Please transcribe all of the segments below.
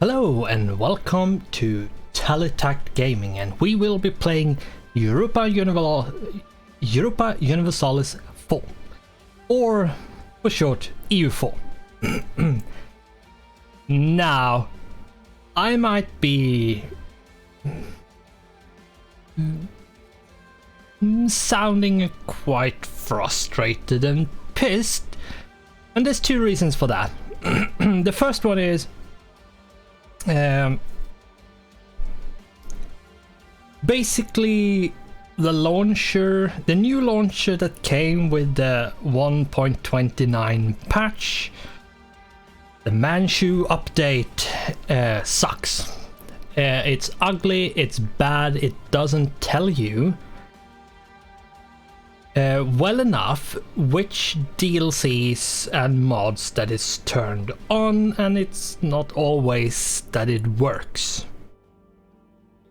Hello and welcome to TellerTactGaming, and we will be playing Europa Universalis 4, or for short EU4. Now, I might be sounding quite frustrated and pissed, and there's two reasons for that. The first one is basically the new launcher that came with the 1.29 patch, the Manchu update, sucks. It's ugly, it's bad, it doesn't tell you well enough which DLCs and mods that is turned on, and it's not always that it works.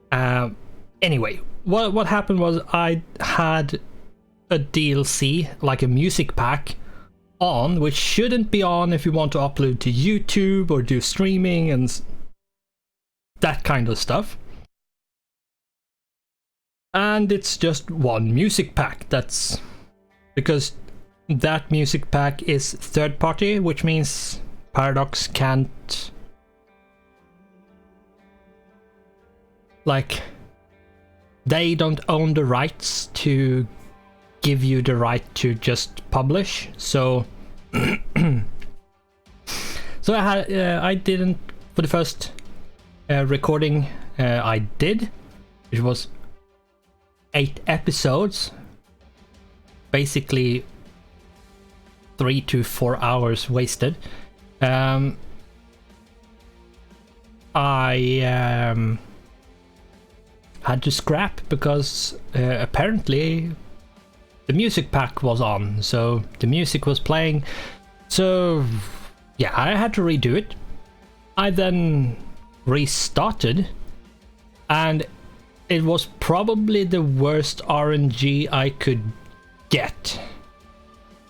Anyway, what happened was I had a DLC, like a music pack, on, which shouldn't be on if you want to upload to YouTube or do streaming and that kind of stuff. And it's just one music pack. That's because that music pack is third party, which means Paradox can't, like, they don't own the rights to give you the right to just publish. So I didn't, for the first recording I did, which was 8 episodes, basically 3 to 4 hours wasted. I had to scrap because apparently the music pack was on, so the music was playing. So yeah, I had to redo it. I then restarted, and it was probably the worst RNG I could get.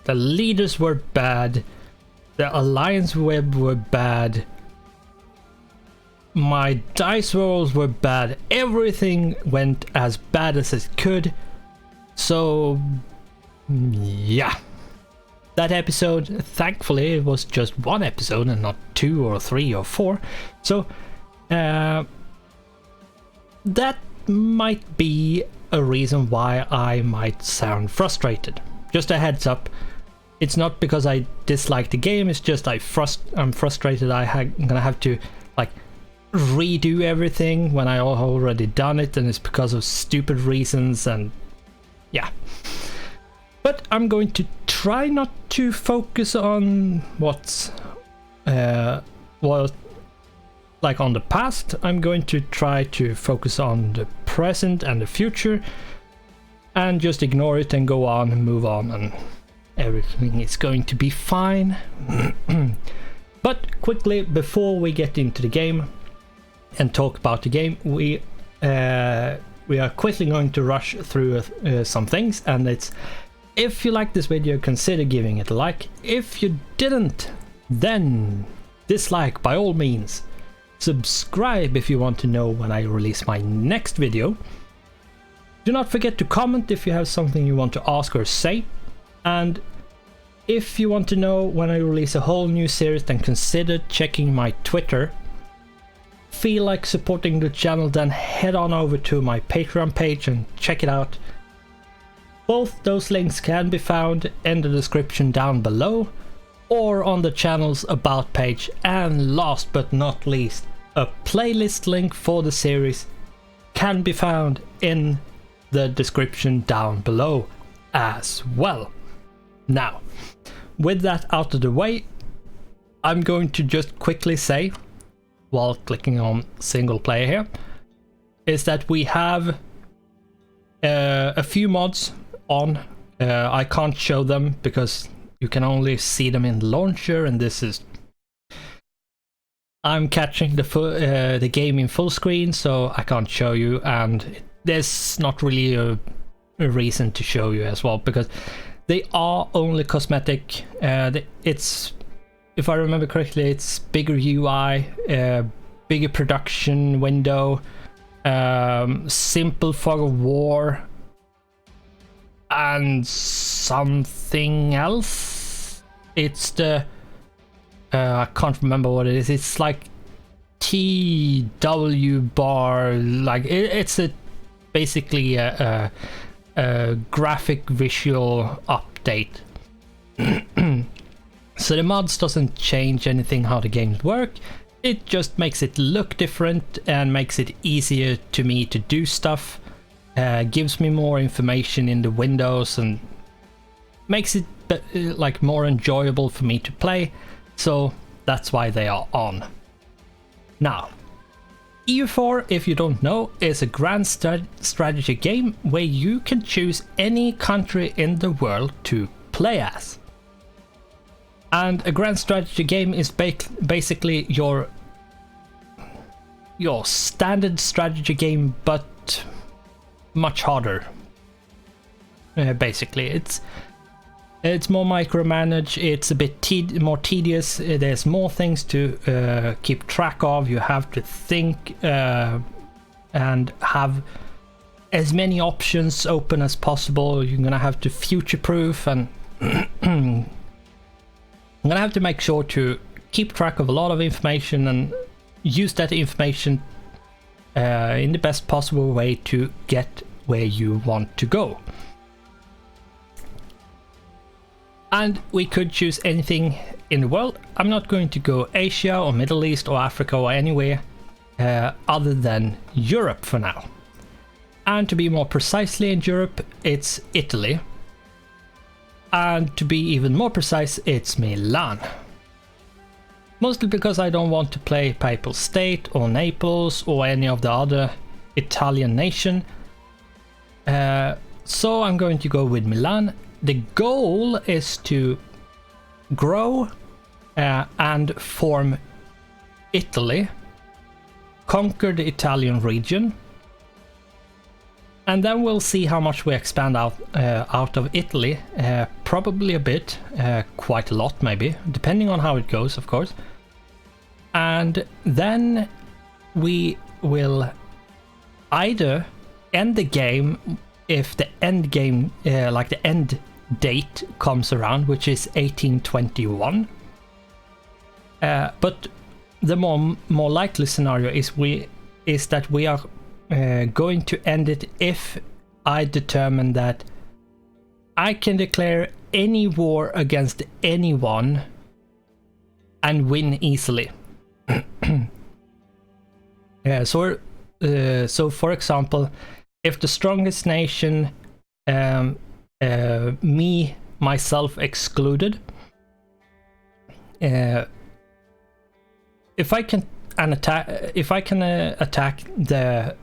The leaders were bad, the alliance web were bad, my dice rolls were bad, everything went as bad as it could. So yeah, that episode, thankfully it was just one episode and not 2 or 3 or 4, so that might be a reason why I might sound frustrated. Just a heads up, it's not because I dislike the game, it's just I'm frustrated. I'm gonna have to like redo everything when I already done it, and it's because of stupid reasons, and yeah. But I'm going to try not to focus on what's like on the past. I'm going to try to focus on the present and the future, and just ignore it and go on and move on, and everything is going to be fine. But quickly, before we get into the game and talk about the game, we are quickly going to rush through some things, and it's, if you like this video, consider giving it a like. If you didn't, then dislike by all means. Subscribe if you want to know when I release my next video. Do not forget to comment if you have something you want to ask or say. And if you want to know when I release a whole new series, then consider checking my Twitter. Feel like supporting the channel, then head on over to my Patreon page and check it out. Both those links can be found in the description down below, or on the channel's about page, and last but not least, a playlist link for the series can be found in the description down below as well. Now, with that out of the way, I'm going to just quickly say, while clicking on single player here, is that we have a few mods on. I can't show them because you can only see them in the launcher, and this is, I'm catching the game in full screen, so I can't show you, and there's not really a reason to show you as well, because they are only cosmetic. It's, if I remember correctly, it's bigger UI, bigger production window, simple fog of war, and something else. It's the I can't remember what it is. It's like TBARW, like it's basically a graphic visual update. So the mods doesn't change anything how the games work. It just makes it look different and makes it easier to me to do stuff. Gives me more information in the windows and makes it like more enjoyable for me to play. So that's why they are on. Now, EU4, if you don't know, is a grand strategy game where you can choose any country in the world to play as. And a grand strategy game is basically your standard strategy game, but much harder. Basically, it's more micromanaged, it's a bit more tedious, there's more things to keep track of, you have to think and have as many options open as possible. You're gonna have to future-proof, and I'm gonna have to make sure to keep track of a lot of information and use that information in the best possible way to get where you want to go. And we could choose anything in the world. I'm not going to go Asia or Middle East or Africa or anywhere other than Europe for now. And to be more precisely in Europe, it's Italy. And to be even more precise, it's Milan. Mostly because I don't want to play Papal State or Naples or any of the other Italian nation. So I'm going to go with Milan. The goal is to grow and form Italy, conquer the Italian region, and then we'll see how much we expand out of Italy. Probably a bit, quite a lot maybe, depending on how it goes, of course. And then we will either end the game if the end game, like the end date comes around, which is 1821. But the more likely scenario is that we are going to end it if I determine that I can declare any war against anyone and win easily. So for example, if the strongest nation, me, myself excluded, if I can attack the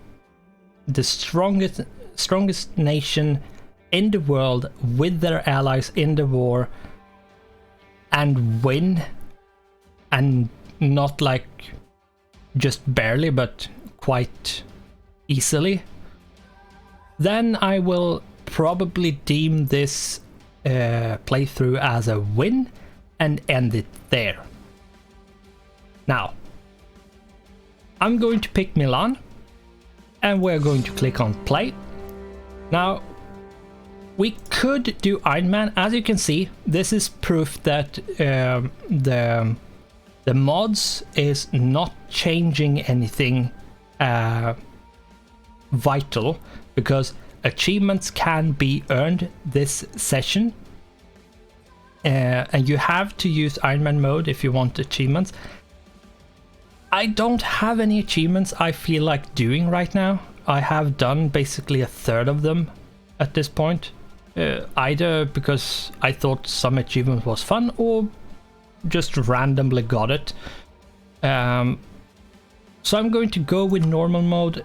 strongest nation in the world with their allies in the war and win, and not like just barely but quite easily, then I will probably deem this playthrough as a win and end it there. Now, I'm going to pick Milan and we're going to click on play. Now, we could do Iron Man. As you can see, this is proof that the mods is not changing anything vital, because achievements can be earned this session, and you have to use Iron Man mode if you want achievements. I don't have any achievements I feel like doing right now. I have done basically a third of them at this point, either because I thought some achievement was fun or just randomly got it. So I'm going to go with normal mode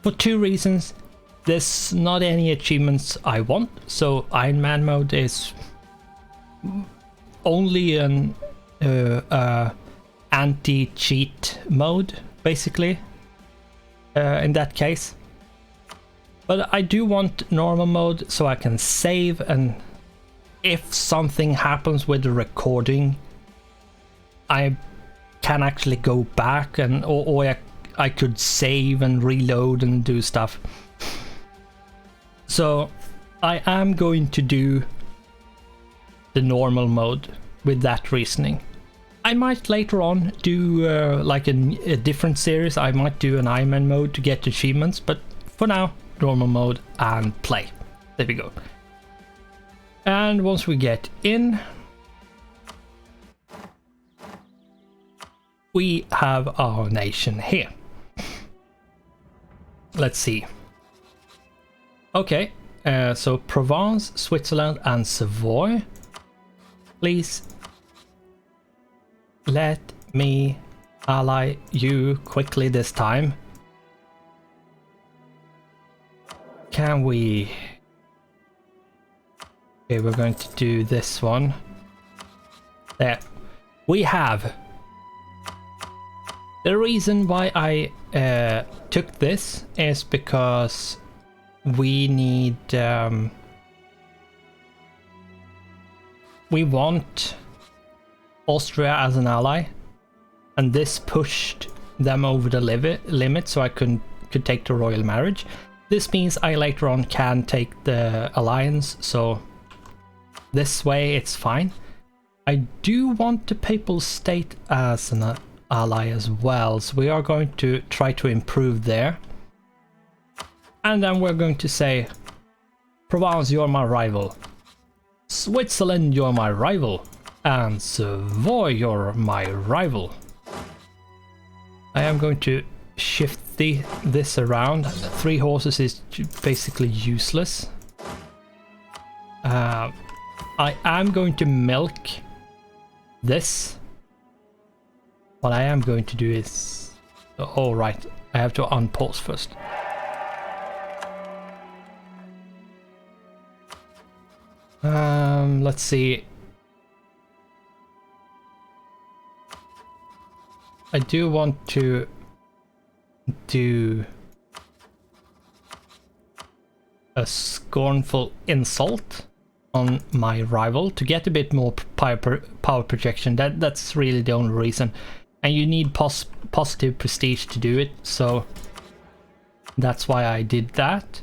for two reasons. There's not any achievements I want, so Iron Man mode is only an anti-cheat mode, basically, in that case. But I do want normal mode so I can save, and if something happens with the recording, I can actually go back and or I could save and reload and do stuff. So I am going to do the normal mode with that reasoning. I might later on do like a different series. I might do an Iron Man mode to get achievements, but for now, normal mode and play. There we go. And once we get in, we have our nation here. Let's see. Okay, so Provence, Switzerland and Savoy. Please let me ally you quickly this time. Can we? Okay, we're going to do this one. There. We have. The reason why I took this is because we need... we want Austria as an ally, and this pushed them over the limit, so I could take the royal marriage. This means I later on can take the alliance, so this way it's fine. I do want the Papal State as an ally as well, so we are going to try to improve there. And then we're going to say, Provence, you're my rival. Switzerland, you're my rival. And Savoy, you're my rival. I am going to shift this around. 3 horses is basically useless. I am going to milk this. What I am going to do is... oh, right. I have to unpause first. Let's see. I do want to do a scornful insult on my rival to get a bit more power projection. That's really the only reason. And you need positive prestige to do it, so that's why I did that.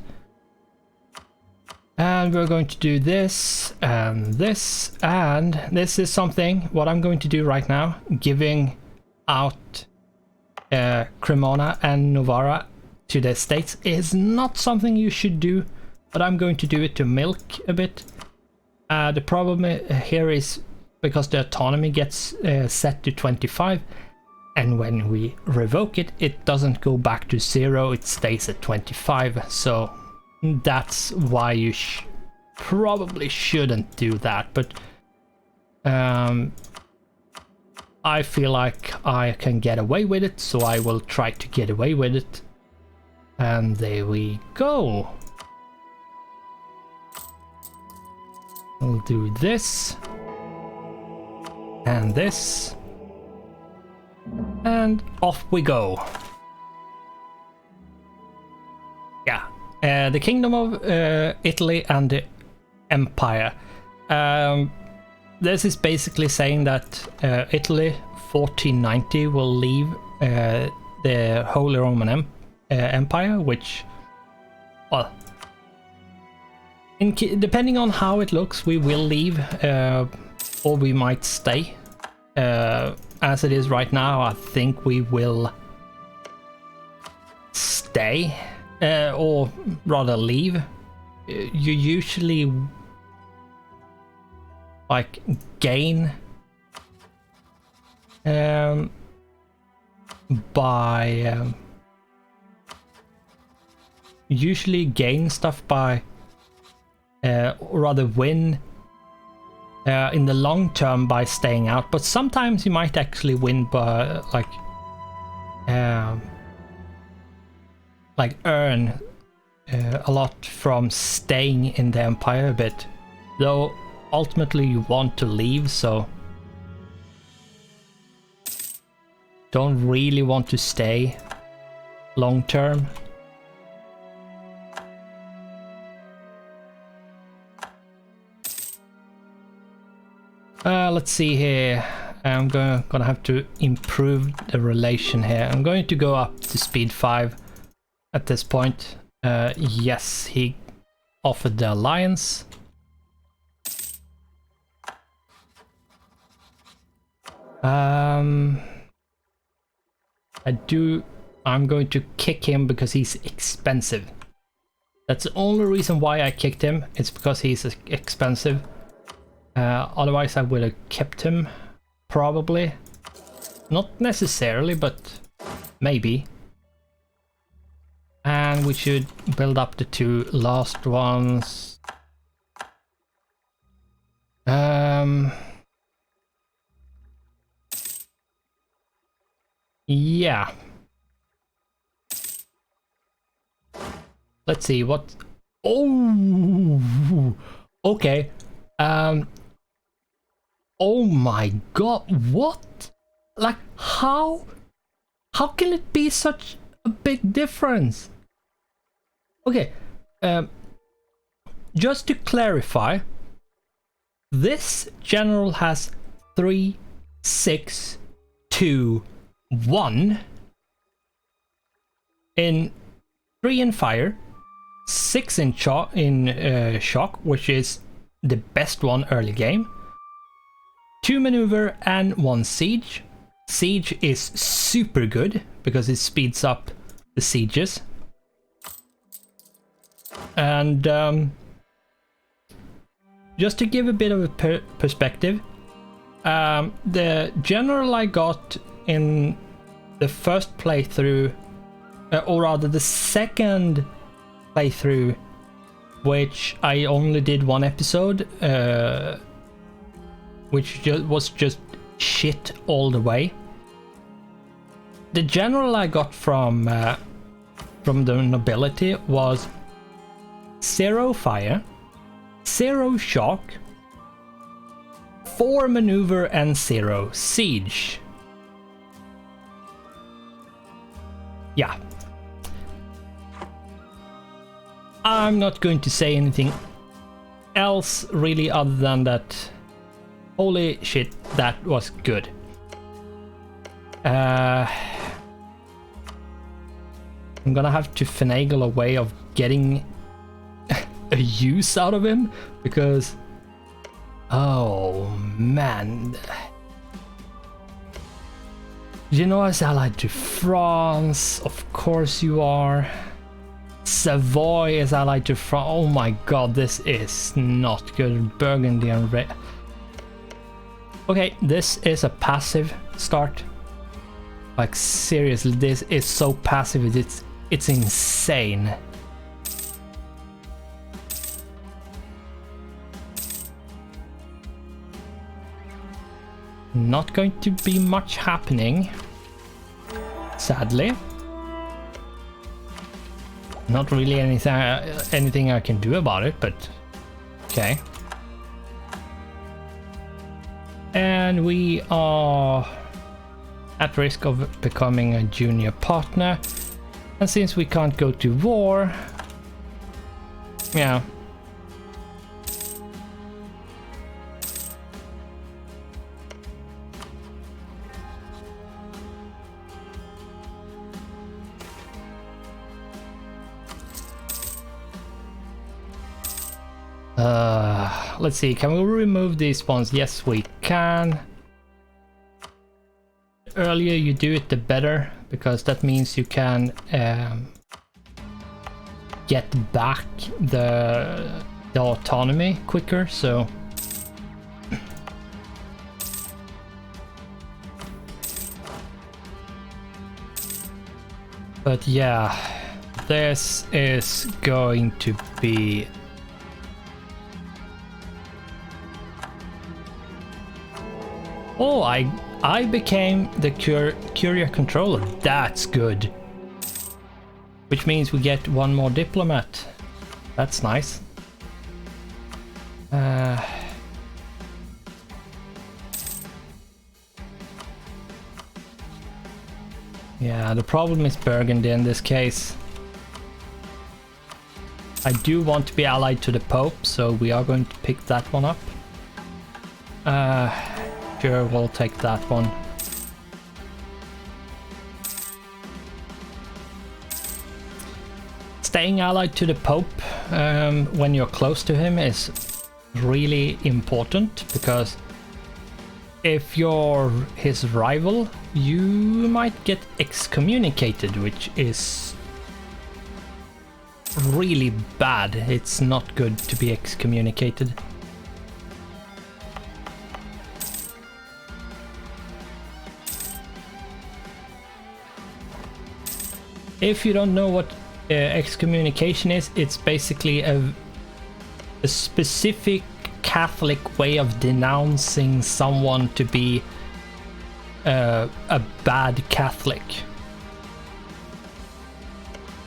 And we're going to do this and this, and this is something what I'm going to do right now, giving out Cremona and Novara to the states is not something you should do, but I'm going to do it to milk a bit. The problem here is because the autonomy gets set to 25, and when we revoke it, it doesn't go back to 0, it stays at 25, so that's why you probably shouldn't do that, but I feel like I can get away with it, so I will try to get away with it. And there we go. We'll do this. And this. And off we go. Yeah. The Kingdom of Italy and the Empire. This is basically saying that Italy 1490 will leave the Holy Roman Empire, which, well, depending on how it looks, we will leave or we might stay. As it is right now, I think we will stay, or rather leave. You usually like gain by usually gain stuff by or rather win in the long term by staying out, but sometimes you might actually win by like earn a lot from staying in the empire a bit, though ultimately you want to leave, so don't really want to stay long term. Let's see here. I'm gonna have to improve the relation here. I'm going to go up to speed 5 at this point. Yes, he offered the alliance. I'm going to kick him because he's expensive. That's the only reason why I kicked him. It's because he's expensive. Otherwise I would have kept him, probably. Not necessarily, but maybe. And we should build up the 2 last ones. Yeah. Let's see what... Oh! Okay. Oh my god, what? Like, how? How can it be such a big difference? Okay, just to clarify, this general has 3, 6, 2, 1 in 3 in fire, 6 in shock, which is the best one early game, 2 maneuver and 1 siege. Siege is super good because it speeds up the sieges. And just to give a bit of a perspective, the general I got in the first playthrough, or rather the second playthrough, which I only did 1 episode, which was just shit all the way. The general I got from the nobility was 0 fire, 0 shock, 4 maneuver and 0 siege. Yeah. I'm not going to say anything else really other than that. Holy shit, that was good. I'm gonna have to finagle a way of getting a use out of him, because oh man, you know, as allied to France, of course you are. Savoy is allied to France. Oh my god, this is not good. Burgundy and red. Okay, this is a passive start. Like seriously, this is so passive, it's insane. Not going to be much happening, sadly. Not really anything I can do about it, but okay. And we are at risk of becoming a junior partner. And since we can't go to war, yeah. Let's see, can we remove these ones? Yes, we can. The earlier you do it, the better, because that means you can get back the autonomy quicker, so... But yeah, this is going to be... Oh, I became the courier controller. That's good. Which means we get 1 more diplomat. That's nice. Yeah, the problem is Burgundy in this case. I do want to be allied to the Pope, so we are going to pick that one up. Sure, we'll take that one. Staying allied to the Pope when you're close to him is really important, because if you're his rival, you might get excommunicated, which is really bad. It's not good to be excommunicated. If you don't know what excommunication is, it's basically a specific Catholic way of denouncing someone to be a bad Catholic.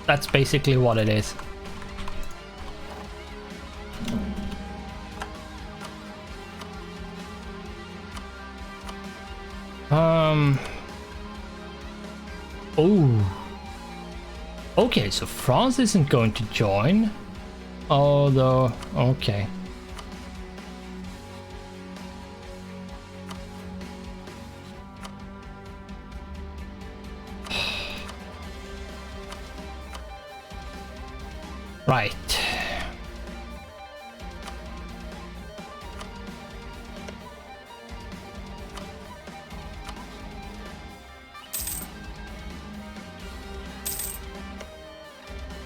That's basically what it is. Oh. Okay, so France isn't going to join. Although, okay. Right.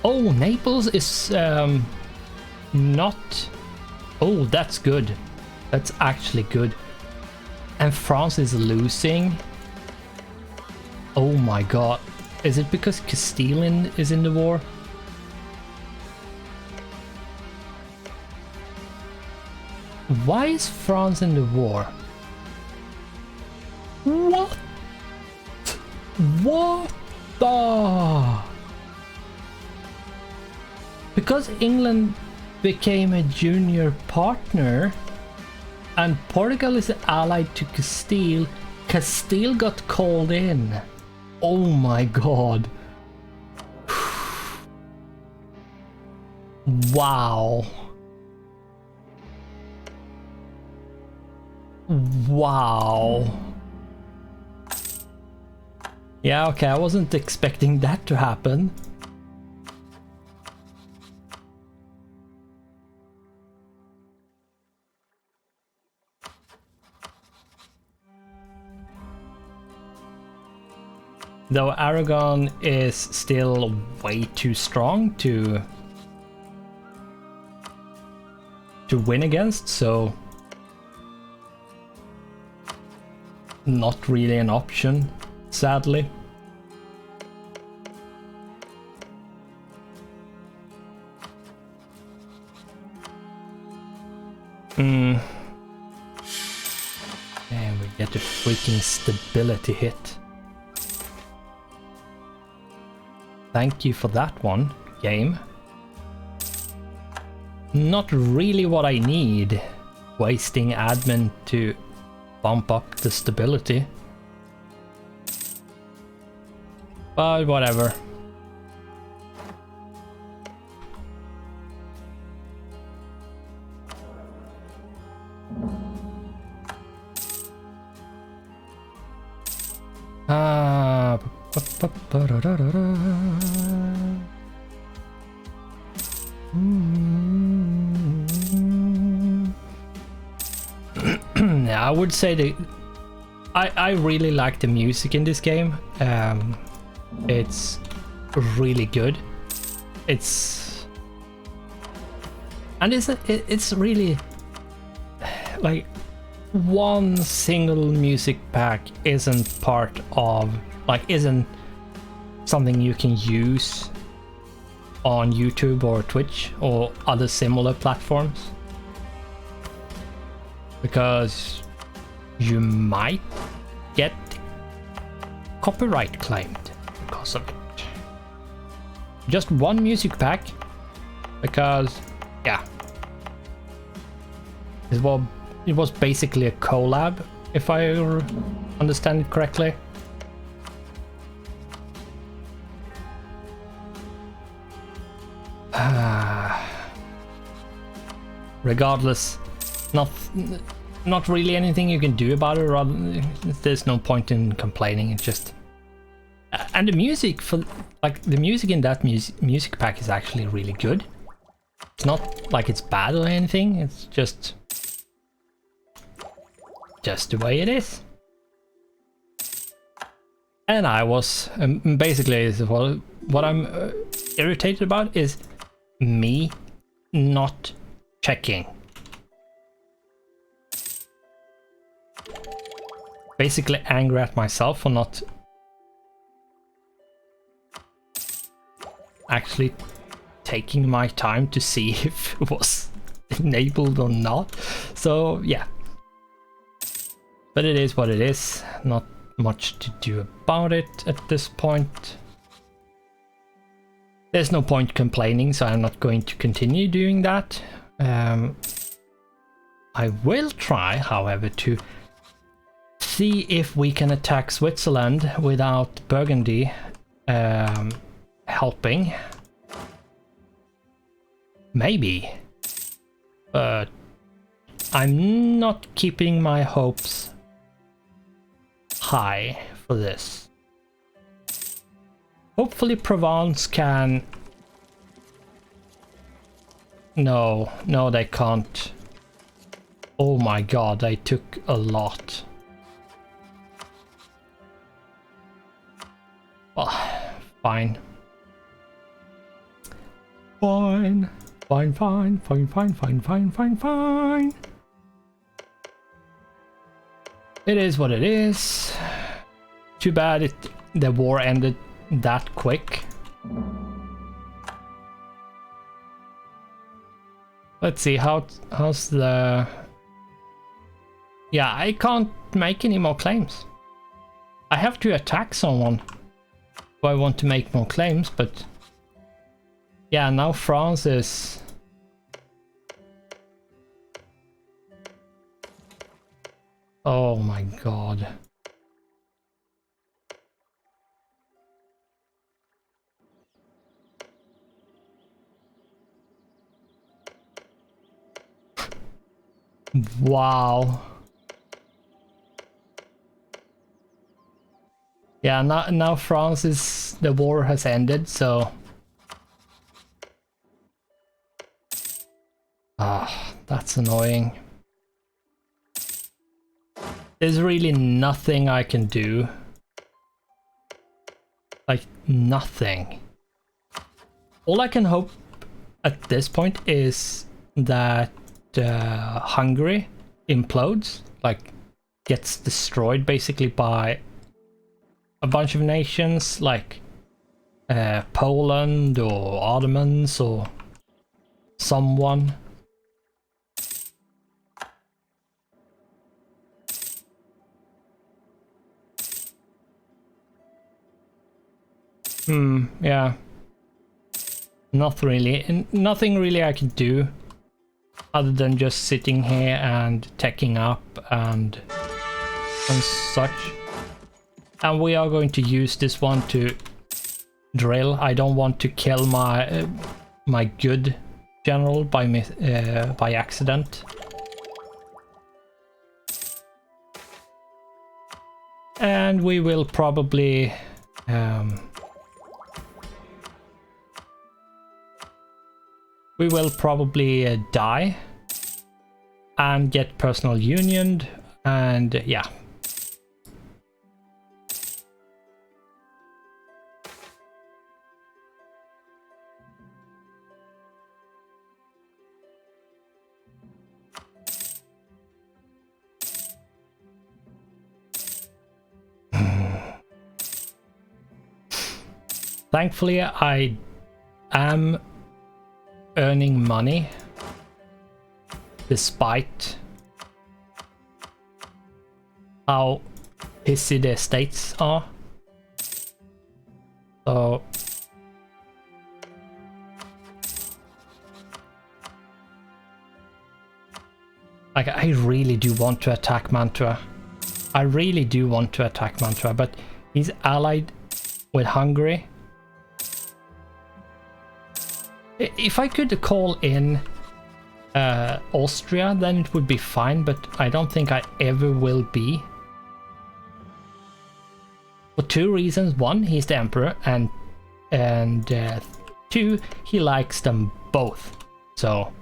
Oh, Naples is not... Oh, that's good. That's actually good. And France is losing. Oh my god. Is it because Castilian is in the war? Why is France in the war? What? What the? Because England became a junior partner and Portugal is allied to Castile, Castile got called in. Oh my god. Wow. Wow. Yeah, okay, I wasn't expecting that to happen. Though Aragon is still way too strong to win against, so not really an option, sadly. And we get a freaking stability hit. Thank you for that one, game. Not really what I need. Wasting admin to bump up the stability. But whatever. I would say that I really like the music in this game. It's really good. It's really like one single music pack isn't part of, like, isn't something you can use on YouTube or Twitch or other similar platforms, because you might get copyright claimed because of it. Just one music pack, because yeah, it was basically a collab, if I understand it correctly. Regardless, not really anything you can do about it. Rather, there's no point in complaining. It's just, and the music for like the music in that music pack is actually really good. It's not like it's bad or anything. It's just the way it is. And I was basically what I'm irritated about is me not checking. Basically angry at myself for not actually taking my time to see if it was enabled or not. So yeah, but it is what it is. Not much to do about it at this point. There's no point complaining, so I'm not going to continue doing that. I will try, however, to see if we can attack Switzerland without Burgundy helping. Maybe. But I'm not keeping my hopes high for this. Hopefully Provence can... No, they can't. Oh my god, they took a lot. Well, fine. Fine. It is what it is. Too bad the war ended that quick. Let's see how's the... Yeah, I can't make any more claims. I have to attack someone if I want to make more claims, but yeah, now France is... Oh my god. Wow. Yeah, now France is... The war has ended, so... Ah, that's annoying. There's really nothing I can do. Like, nothing. All I can hope at this point is that Hungary implodes, like gets destroyed basically by a bunch of nations like Poland or Ottomans or someone. Yeah. Nothing really I can do other than just sitting here and teching up and such. And we are going to use this one to drill. I don't want to kill my my good general by accident. And we will probably die and get personal unioned, and yeah. Thankfully, I am earning money despite how pissy the estates are. So like, I really do want to attack Mantua. I really do want to attack Mantua, but he's allied with Hungary. If I could call in Austria, then it would be fine, but I don't think I ever will be. For two reasons. One, he's the emperor, and two, he likes them both. So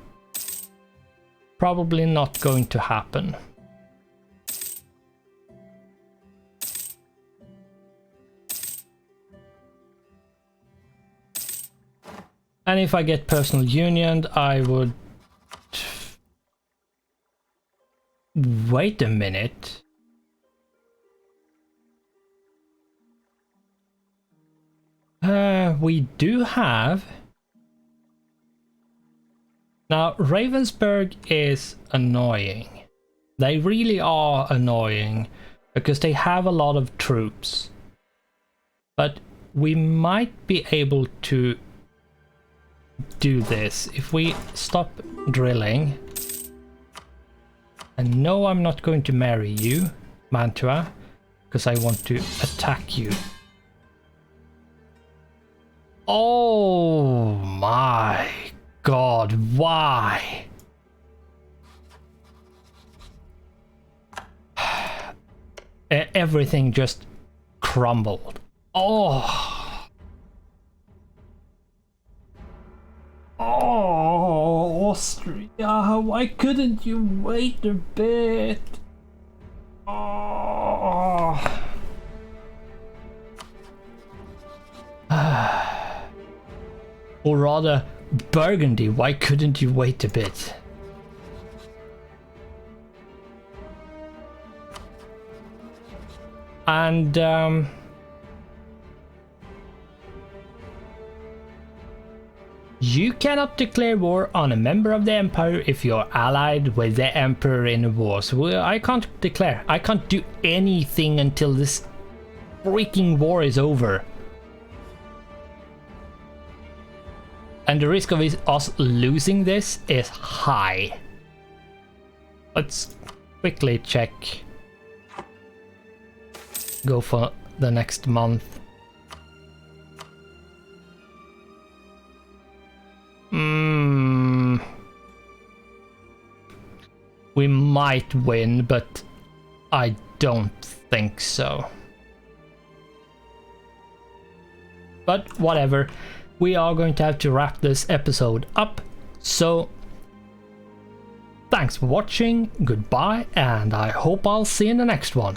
probably not going to happen. And if I get personal union, I would... Wait a minute. We do have... Now, Ravensburg is annoying. They really are annoying because they have a lot of troops. But we might be able to do this if we stop drilling. And no, I'm not going to marry you, Mantua, because I want to attack you. Oh my god, why? Everything just crumbled. Oh. Oh, Austria, why couldn't you wait a bit? Oh. Or rather, Burgundy, why couldn't you wait a bit? And you cannot declare war on a member of the empire if you're allied with the emperor in a war. So I can't declare. I can't do anything until this freaking war is over. And the risk of us losing this is high. Let's quickly check. Go for the next month. We might win, but I don't think so. But whatever. We are going to have to wrap this episode up. So thanks for watching, goodbye, and I hope I'll see you in the next one.